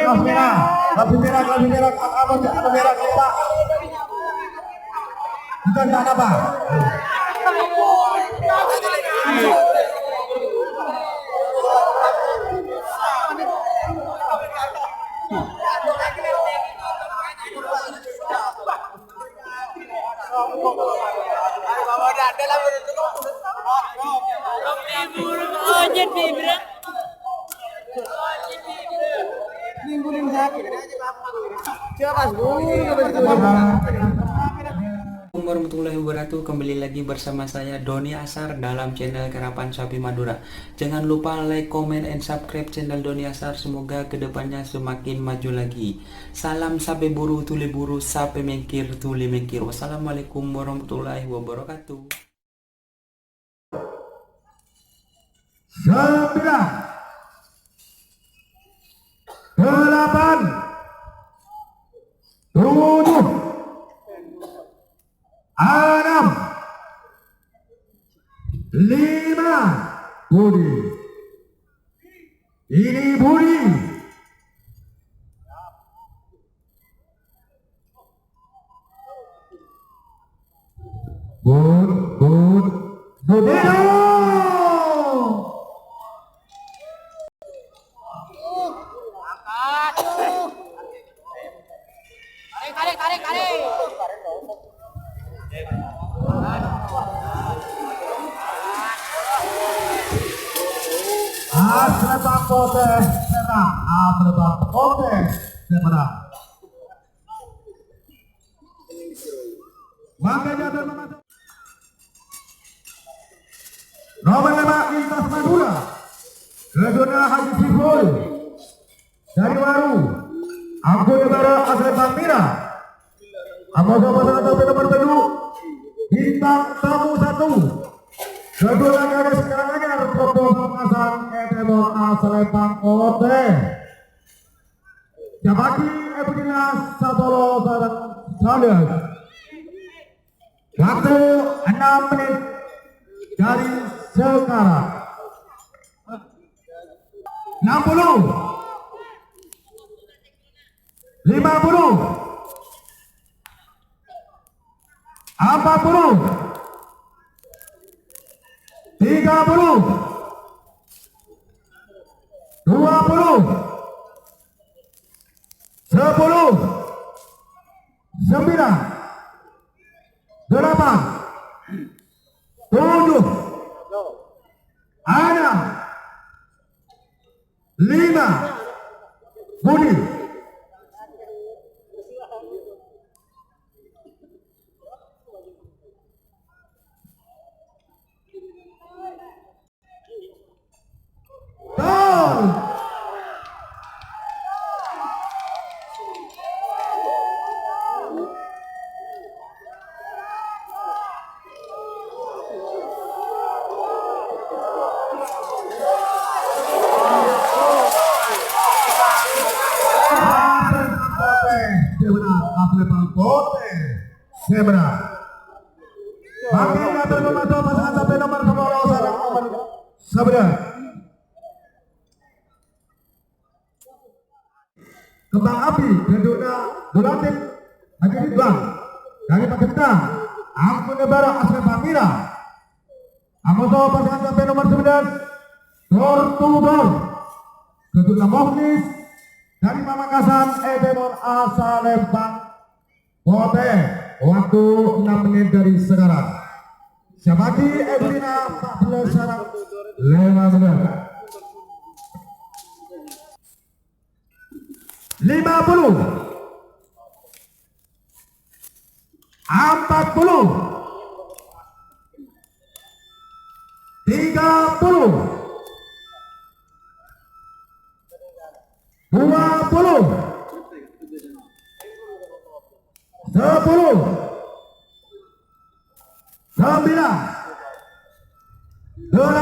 kelas merah, kelas merah, ada merah kita. Bukan apa? Assalamualaikum warahmatullahi wabarakatuh. Kembali lagi bersama saya Doni Asar dalam channel Karapan Sapi Madura. Jangan lupa like, comment, and subscribe channel Doni Asar. Semoga kedepannya semakin maju lagi. Salam sapi buru tuli buru, sapi mengkir tuli mengkir. Wassalamualaikum warahmatullahi wabarakatuh. 9, 8, 7, 6, 5, Budi. Ini Budi. Budi. Asrebang Pote menang. Asrebang Pote menang. Makanya termasuk nomor 5 Intas Madura, Keduna Haji Siful dari Waru, Angkut Negara Asrebang Mira, Amoso pasangan topi nomor 7 Bintang Tamu 1. Kedua garis sekarang lagi harus propos pasang Edemon Asrebang Pote. Jabaki Ebudina Sabolo Sarang Salias. Waktu 6 menit dari sekarang. 60, 50, 40, 30, 20, 10, 9, 8, 7, 6, 5, Budi. Sebra. Makin atur memantau pasangan sampai nomor 11. Kembang api Keduna Dulatik Haji Ridwan dari Pakistan. Angkut Negara Asrebang Mira. Amoso pasangan sampai nomor 11 Tortudor Keduna Mohnis dari Pamekasan Edemon Asrebang Pote. Waktu 6 menit dari sekarang. Syabaki Evelina 14 sarang 15. 50, 40, 30, 20, 10, 9, 8,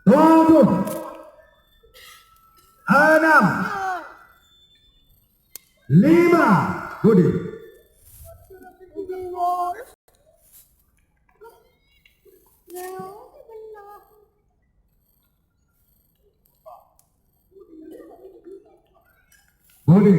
7, 6, 5, Budi. Budi.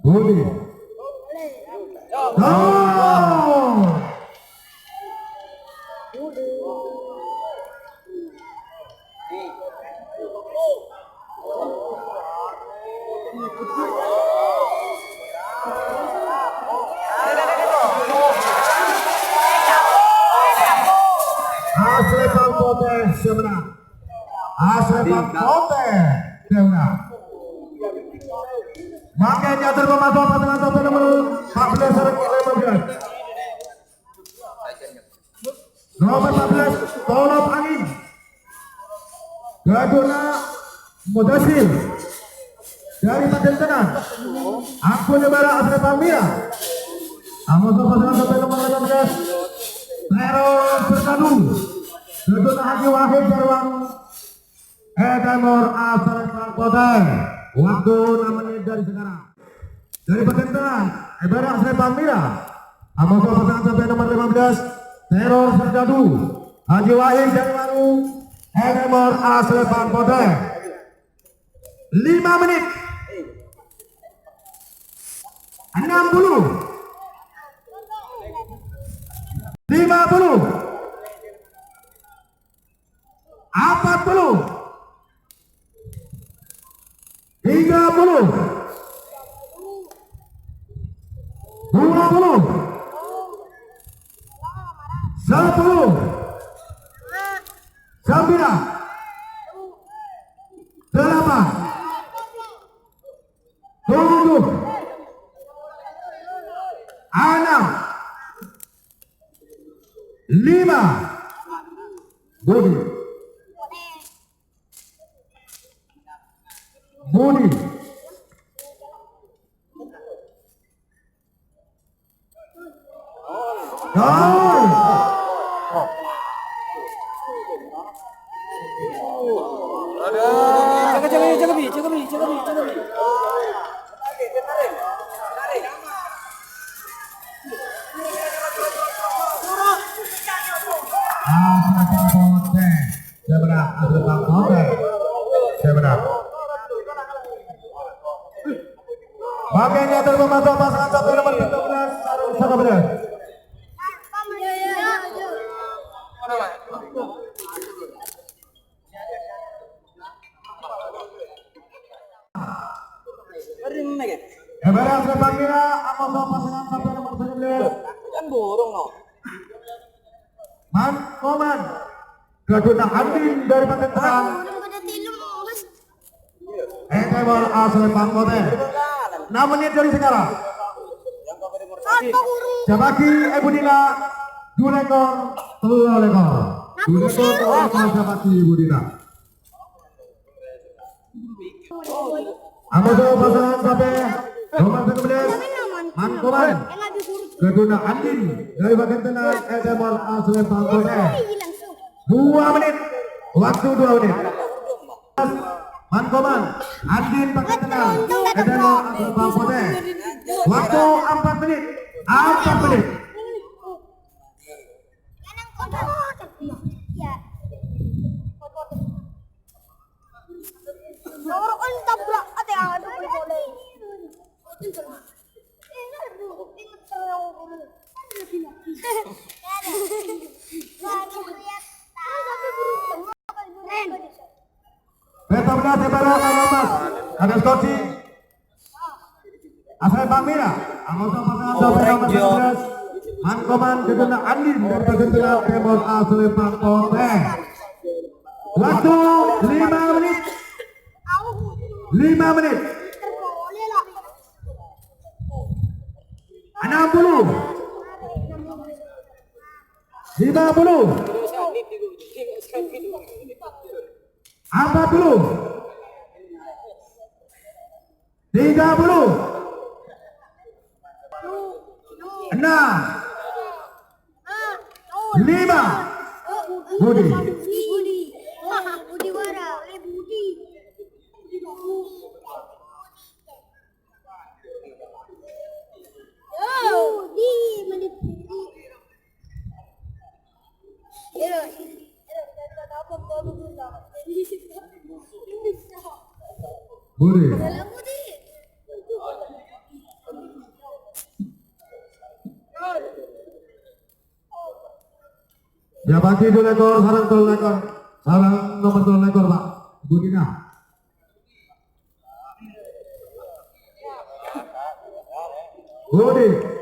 Budi. Gol. Aslepan Pote sebenarnya. Aslepan Pote sebenarnya. Makanya terpemantau pasangan sampai nomor 14 sampai 15. Nomor 14 Tolop Angin. Gadona Mudasir dari bagian tengah. Aku Nebara Aslepan Mira. Amos pasangan sampai nomor 15. Teror Serkadu. Gadona Haji Wahid Darwan. Edamor Aslepan Pote. Waktu 6 menit dari sekarang. Dari bagian tengah, Ebara Aslepan Mira. Amos pasangan sampai nomor 15. Teror Serkadu. Haji Wahid Darwaru. Edamor Aslepan Pote. 5 menit. 60. 50. 40. 30. 20. 10. 9. 8. 7. 6. 5. Budi. Budi. Gol. Aslepan Pote. Sebenarnya. Makanya terpemantau pasangan sampai nomor 13 Sarung Sakabedas. Ebara Aslepan Mira, Amos pasangan sampai nomor 19. Kan borong no. Man Koman. Gadona Andin dari bagian tengah. Edamor Aslepan Pote. 6 menit dari sekarang. Jabaki Ebudina 2 ekor 3 ekor. 2 ekor 3 ekor Jabaki Ebudina. Amos pasangan sampai nomor 19. Man Koman. Gadona Andin dari bagian tengah. Edamor Aslepan Pote. 2 menit. Waktu 2 menit. Man Koman. Andin bagian tengah. Edamor Aslepan Pote. Waktu 4 menit. 4 menit. Beta benar Ebara Karamas. Ada Skoci. Aslepan Mira. Anggota pasangan sampai nomor 19. Man Koman Gadona Andin dari bagian tengah. Edamor Aslepan Pote. Waktu 5 menit. 5 menit. 60. 50. 40. 30. 6. 5. Budi. Budi. Ya bagi 2 ekor, sarang 3 ekor, sarang nomor 3 ekor Pak Budina. Budi.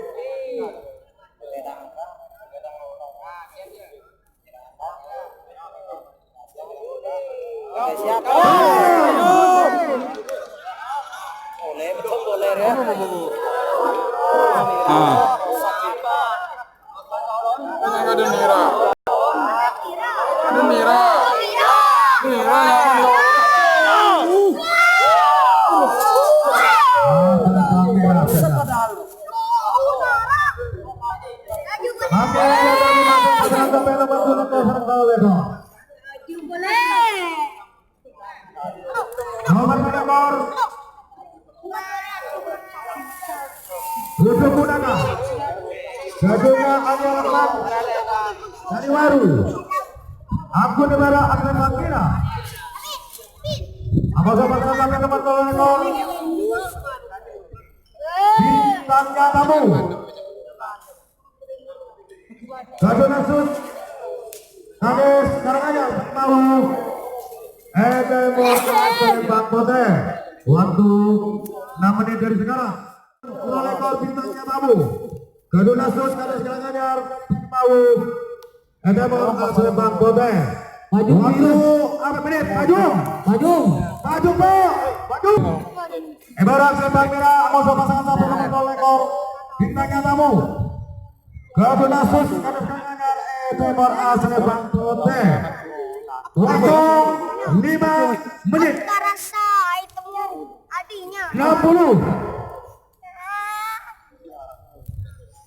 Nomor 1 ekor Yusuf Munaka, gajahnya Anya Rahman dari Waru, Aku Negara Aksan Makina, apakah pasangan nomor 3 ekor bintangnya tamu, Gajah Nasus, Kades Karanganyar mau Bang Pote, waktu 6 menit dari sekarang. 2 ekor bintangnya tamu, Gajah Nasus, Kades Karanganyar mau Bang Pote. Maju biru, apa menit? Maju, maju, maju po, maju. Ibarat Bang Merah, musuh pasangan satu nomor 2 ekor bintangnya tamu, Gajah Nasus, Kades Karanganyar Bang Pote. Waktu 5 menit. Rasa itemnya adiknya. 60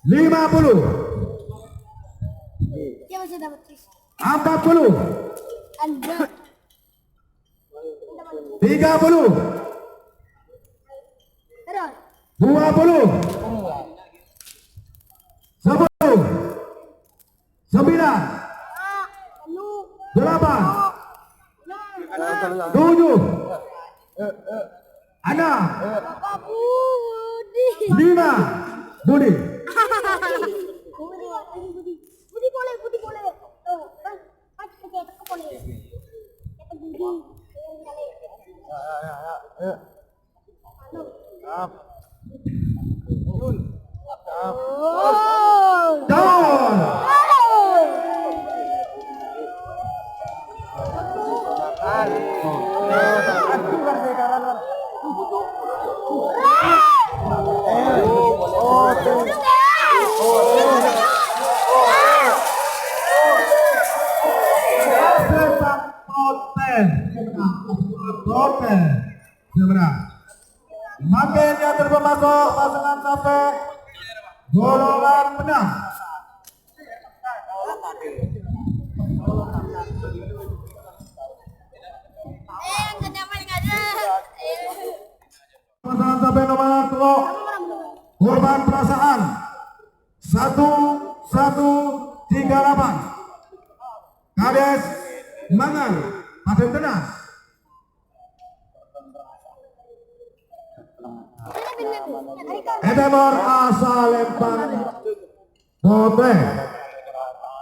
50 Dia masih dapat tis. 40 Anda 30 terus 20 10 9 lu 8 7 6 Bapak Budi. 5 Budi. Budi boleh, Budi boleh. Tuh, kan cetak boleh. Cetak Budi. Oh. Down. Makin yang terpemasok pasangan sampai golongan menang. Pasangan sampai nomor 3 korban perasaan 1138 Kades Mangar Pasir Tenas. Edemor asal Lempang Pote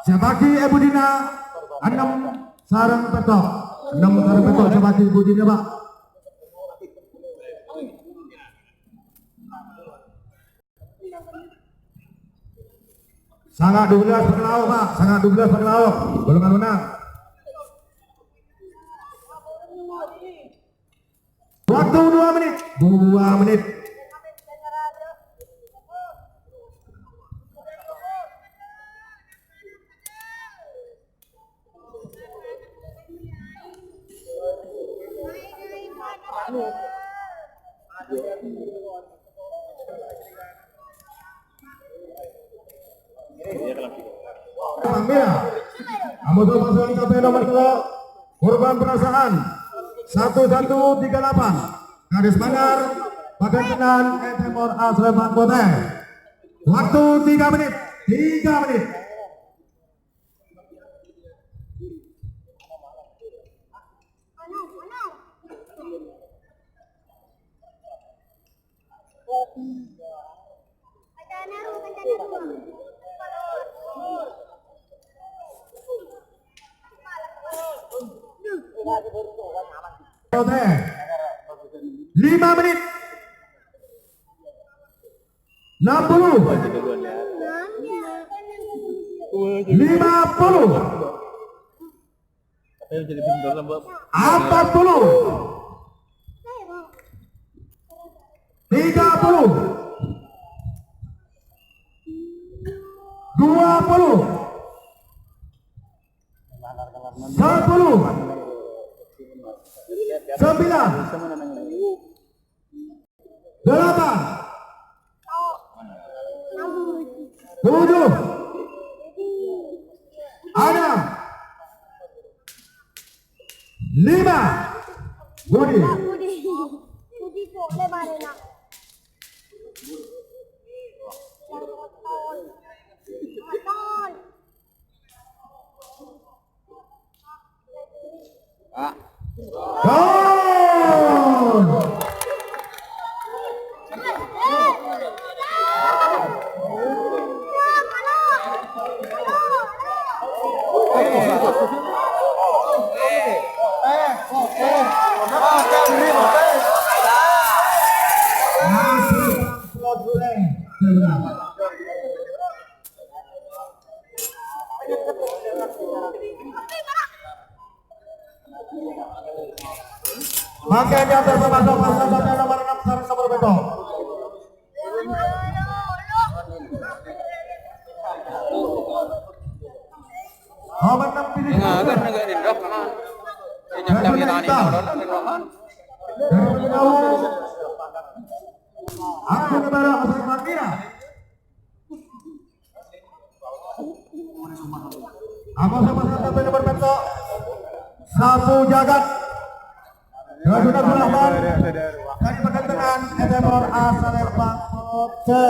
Sabaki Ebudina 6 sarang petok 6 sarang petok Sabaki Ebudina Pak. Sangat 12 berkelawak Pak, sangat 12 berkelawak golongan menang. Waktu 2 menit 2 menit. Anggota pasangan sampai nomor 2 korban perasaan 1138 Kades Mangar Badan Tenan Edemor Asleman Pote. Waktu 3 menit 3 menit. Oke. 5 menit. 60. 50. 40. 30. 20. 10. 9. 8. 7. 6. 5. Budi. Budi boleh barena. Maton. Gol. Maka di atas masuk pasangan nomor 6 Sari Sabur Beto. Nomor 6 pilih. Aku negara asal Makira. Aku sama-sama sampai nomor Beto. Sapu jagat. Sudah Rahman dari pergantian Edemor Asalempang Pote.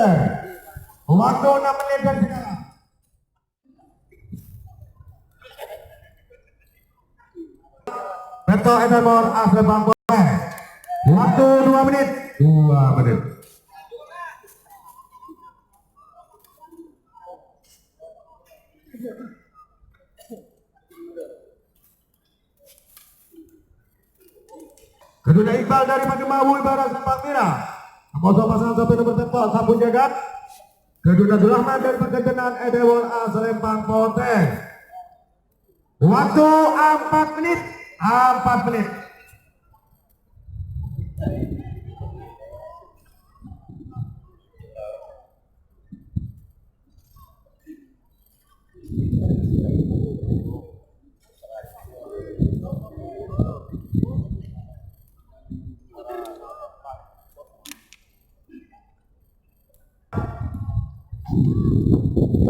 Waktu 6 menit dari sekarang. Beto Edemor Asalempang Pote. Waktu 2 menit. 2 menit. Kedua Iqbal dari Magemawu Ibarat Sempang Merah. Motor pasangan sampai nomor tempat Sabun Jagat. Kedua Rahman dari pergantian Edewon Asalempang Pote. Waktu 4 menit. 4 menit.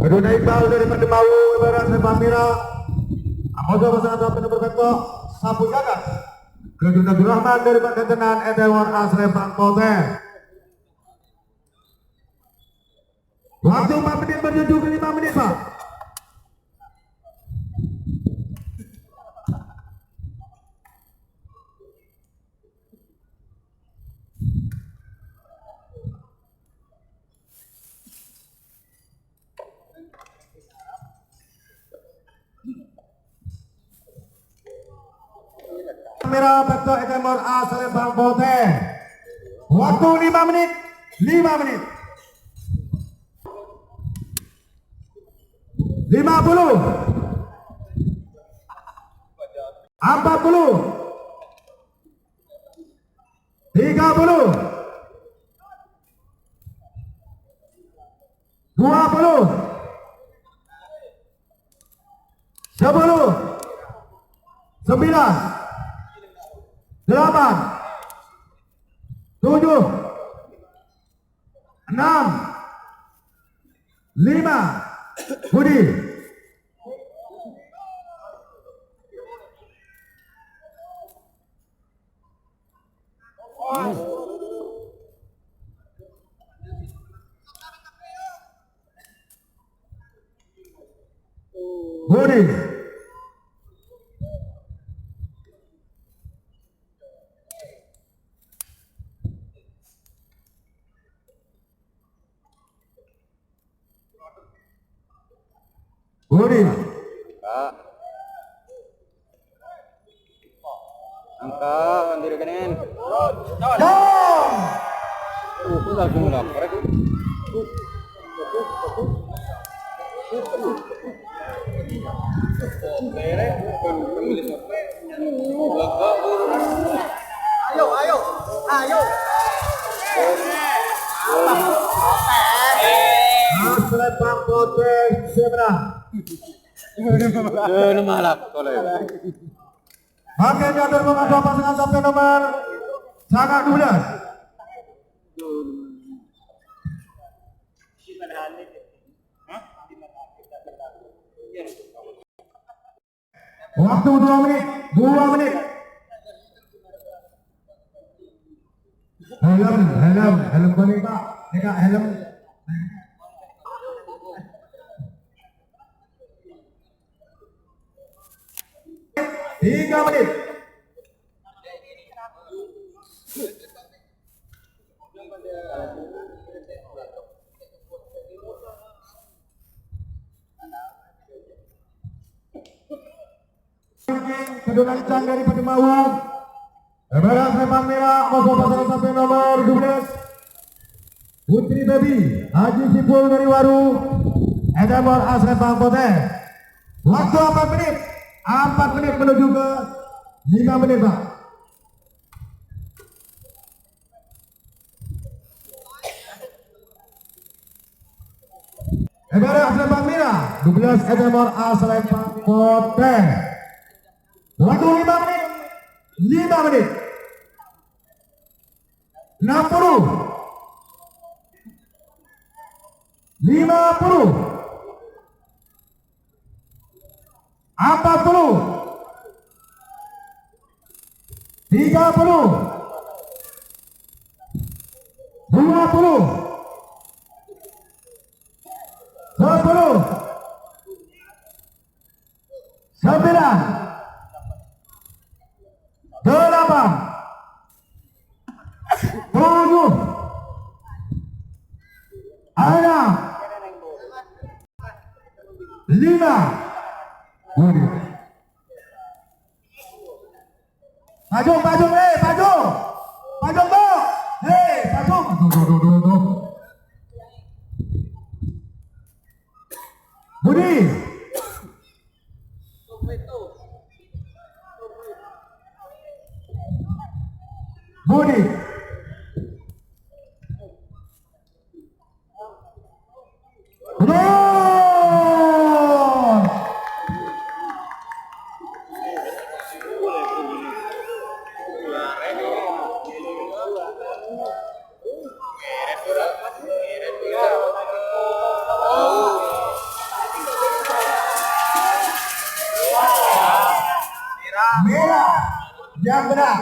Kedua Iqbal dari Magemawu Ibarat Sempang Merah. Motor pasangan sampai nomor tempat Sabun Jagat. Kedua Rahman dari pergantian Edewon Asalempang Pote. Waktu 4 menit menuju ke 5 menit, Pak. Merah Beto Edemor Asalempang Pote. Waktu 5 menit. 5 menit. 50. 40. 30. 20. 10. 9. 8. 7. 6. 5. Budi. Budi. Budi. Angka mandiri kanan. Jom. Langsung lapar. Ayo. Selempang poteng sebenarnya. Malak. Makin jatuh mengatur pasangan sampai nomor sangat 12. Waktu 2 menit. Helm kuning Pak. Dekat helm. 3 menit. Kedua kencang dari Patimau. Beberan sepak merah masuk pasangan sampai nomor 12. Putri Baby Haji Sipul dari Waru. Edemor Asrepang Poteng. Waktu 4 menit. 4 menit menuju ke 5 menit Pak. Beberan sepak merah 12 Edemor Asrepang Poteng. Waktu 5 menit. 5 menit. 60. 50. 40. 30. 20. 10. 9. 8. 7. 6. 5. Pajung, Tuh. Budi. Gol! Merah yang benar.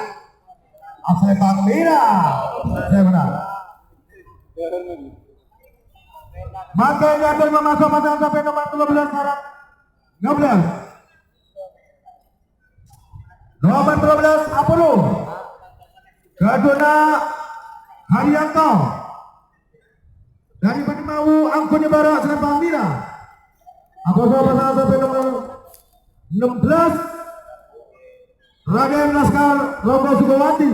Asrepang merah. Saya benar. Maka yang memasuk pasangan sampai nomor 12 sekarang 16. Nomor 12 Apollo. Gadona Haryanto. Dari Patimau Angkuni Barat Asrepang merah. Apollo pasangan sampai nomor 16. Raden Laskar Romo Sukawati.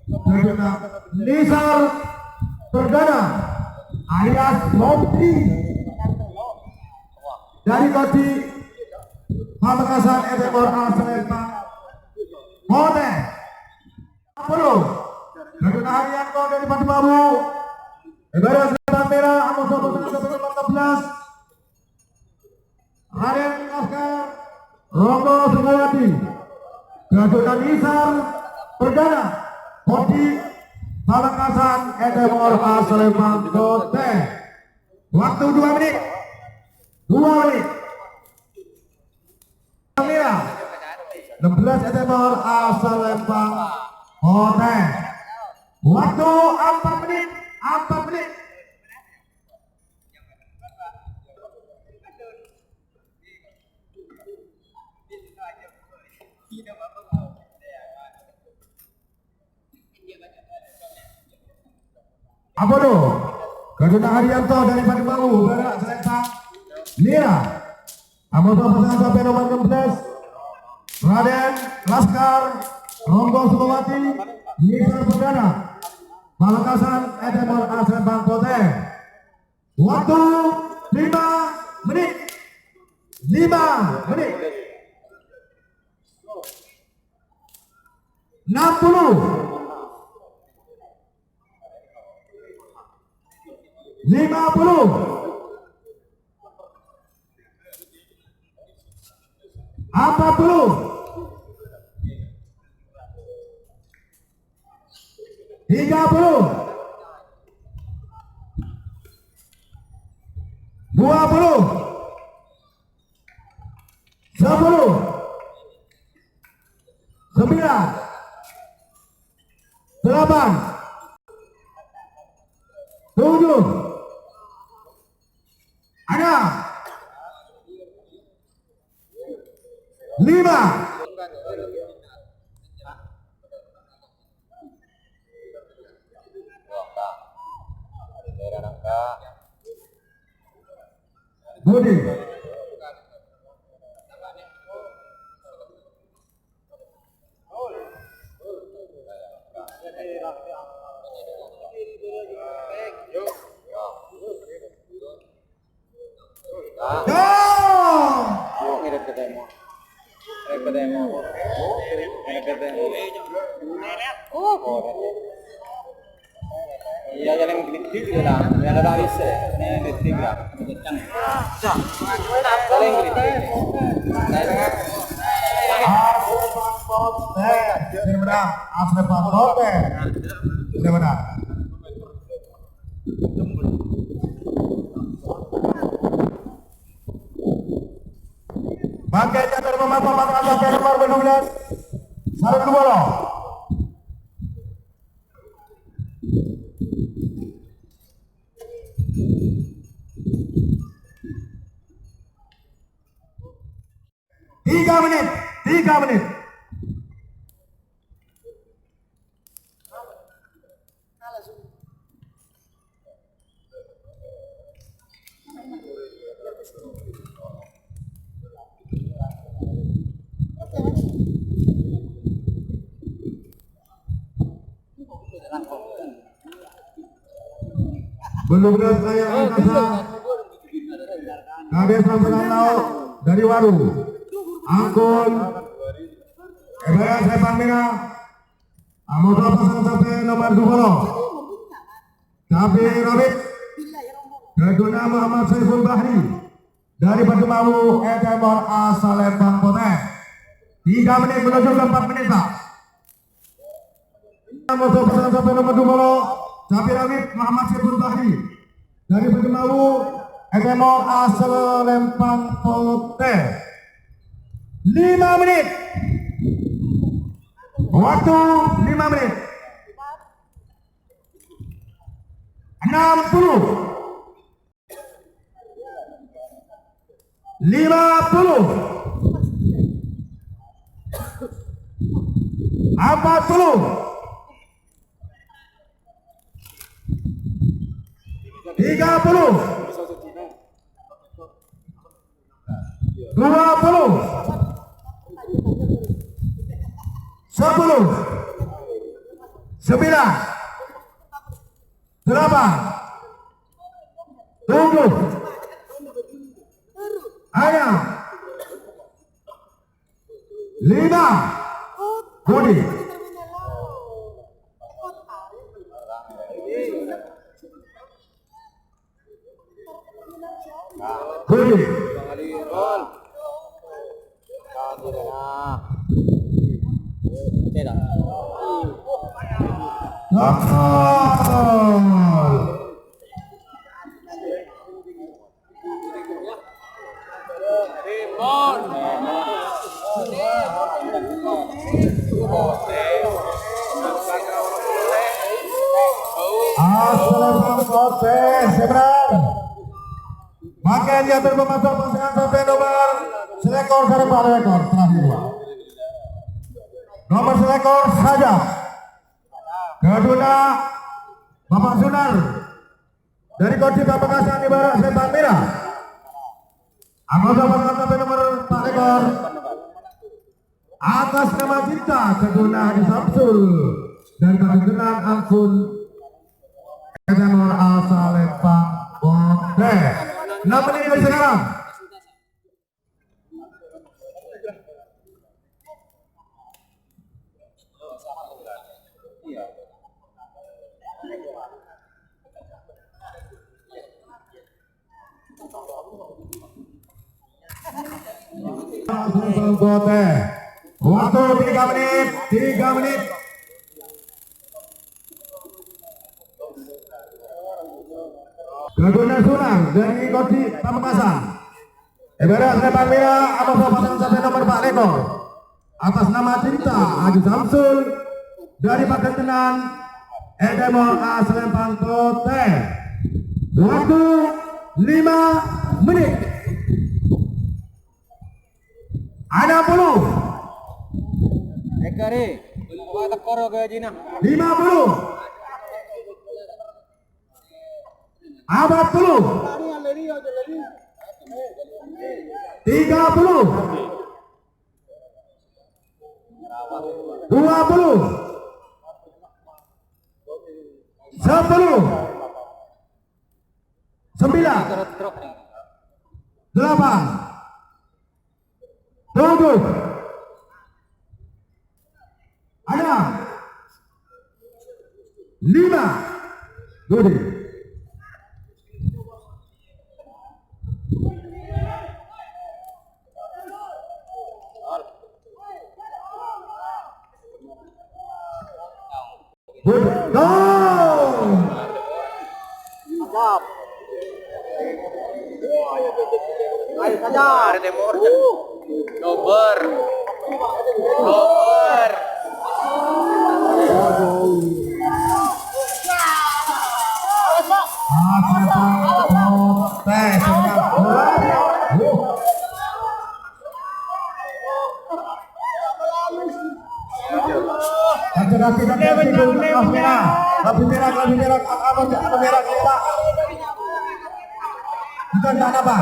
Gadona Nisar Perdana alias Lompi dari Koti Pamekasan Edemor Asrepang Poteng. Apollo Gadona Haryanto dari Patimau. Ibarat Asrepang merah Amos pasangan sampai nomor 14. Raden Laskar Romo Sukawati. Gadona Nisar Perdana Koti Pamekasan Edemor Asrepang Poteng. Waktu 2 menit. 2 menit. Merah 16 Edemor Asrepang Poteng. Waktu 4 menit. 4 menit. Apollo Gadona Haryanto dari Patimau Barat Asrepang merah Anggota pasangan sampai nomor 16 Raden Laskar Ronggo Sumawati Nisar Perdana Pamekasan Edemor Asren Bangkote. Waktu 5 menit 5 menit 60 50 40 30 20 10 9 8 7 6 5 Budi Iya, jalan gede gitu lah. Yang ada aris, ini gede lah. Jalan gede. Asre Pangkote. Sudah benar. Bangkai jatuh memapang pasangan nomor 12 Sarung Dumolo. Tiga menit. Belum saya angkasa Kades Ramsanau dari Waru Angkun Ebaya Sepan Mina Anggota pasangan sampai nomor 20 Capi Robit Keduna Muhammad Saiful Bahri dari Batu Edemor Asal Bangkote. 3 menit menuju ke 4 menit Pak. Anggota pasangan sampai nomor 20 Capi Robit Muhammad Saiful Bahri dari Batu Edemor Asal Bangkote. 5 menit. Waktu 5 menit. 60 50 40 30 20 10 9 8 7 6 5 Budi Budi Pengalirun. Tidak. Makin diatur pemasok pasangan sampai nomor selekor serba rekor terakhir. Nomor selekor saja. Kedua Bapak Sunar dari Kodi Pamekasan Ibarat Sepan Merah. Anggota pasukan sampai nomor 4 ekor. Atas nama Cinta Keduna Haji Samsul dan Ketentuan Angkun Edenor Asalempang Bote. 6 menit dari sekarang. Bote. Waktu 3 menit, 3 menit. Keduna Sunang dari Koti Pamekasan. Ibarat Sepak Merah atau pasang sampai nomor 4 ekor. Atas nama Cinta Haji Samsul dari Paketenan Edemor Aslempang Bote. Waktu 5 menit. 60. Ekari, bawa tekor ke Jina. 50. Abad 10. 30. 20. 10. 9. 8. 7. 6. 5. Dudi. Good. Go! Mantap. Ayo saja. Ada Timur. Dober. Dober. Lebih merah, apa merah kita? Bukan apa?